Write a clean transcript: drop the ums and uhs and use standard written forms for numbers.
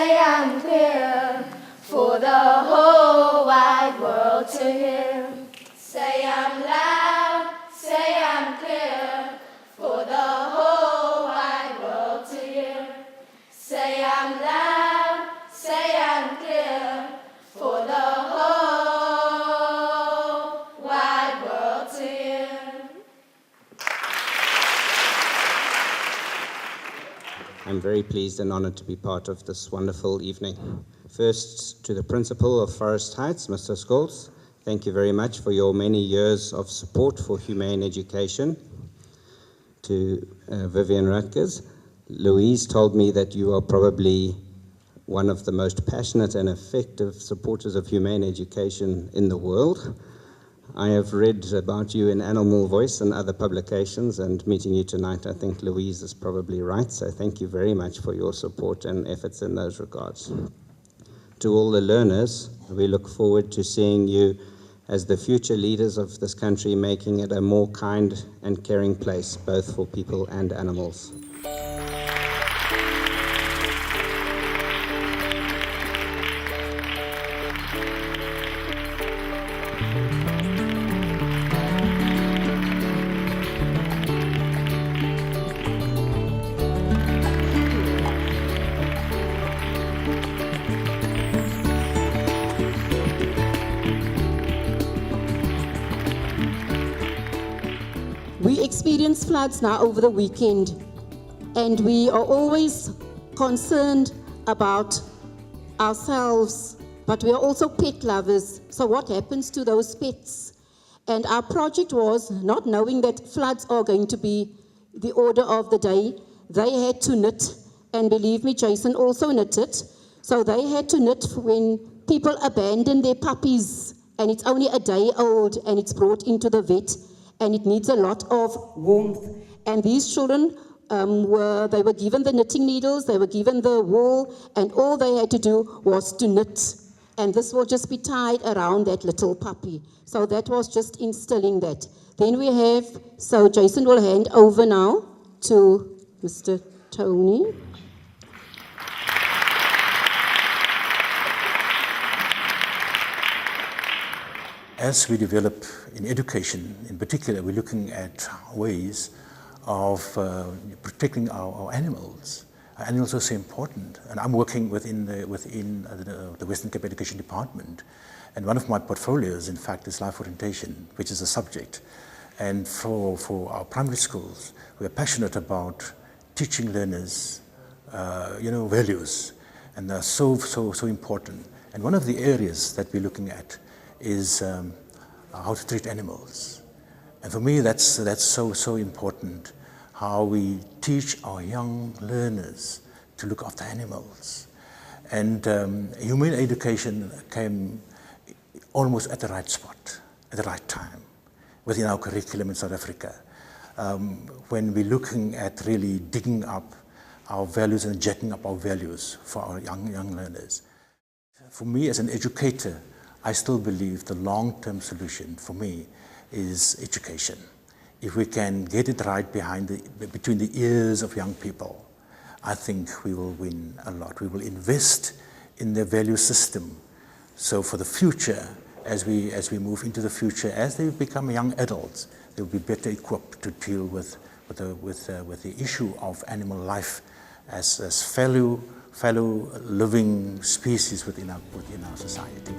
say I'm clear for the whole wide world to hear. Say I'm loud, say I'm clear for the whole wide world to hear. Say I'm loud, say I'm clear for the whole wide world to hear. I'm very pleased and honored to be part of this wonderful evening. First, to the principal of Forest Heights, Mr. Scholes, thank you very much for your many years of support for humane education. To Vivian Rutgers, Louise told me that you are probably one of the most passionate and effective supporters of humane education in the world. I have read about you in Animal Voice and other publications, and meeting you tonight, I think Louise is probably right, so thank you very much for your support and efforts in those regards. To all the learners, we look forward to seeing you as the future leaders of this country, making it a more kind and caring place, both for people and animals. We experienced floods now over the weekend, and we are always concerned about ourselves, but we are also pet lovers. So what happens to those pets? And our project was, not knowing that floods are going to be the order of the day, they had to knit, and believe me, Jason also knitted. So they had to knit when people abandon their puppies, and it's only a day old, and it's brought into the vet, and it needs a lot of warmth. And these children they were given the knitting needles, they were given the wool, and all they had to do was to knit. And this will just be tied around that little puppy. So that was just instilling that. Then we have, so Jason will hand over now to Mr. Tony. As we develop in education, in particular, we're looking at ways of protecting our animals. Our animals are so important, and I'm working within the Western Cape Education Department, and one of my portfolios, in fact, is life orientation, which is a subject. And for our primary schools, we are passionate about teaching learners, values, and they're so important. And one of the areas that we're looking at is how to treat animals. And for me, that's so important, how we teach our young learners to look after animals. And humane education came almost at the right spot, at the right time, within our curriculum in South Africa, when we're looking at really digging up our values and jacking up our values for our young learners. For me, as an educator, I still believe the long-term solution for me is education. If we can get it right between the ears of young people, I think we will win a lot. We will invest in their value system. So for the future, as we move into the future, as they become young adults, they'll be better equipped to deal with the issue of animal life as fellow living species within our society.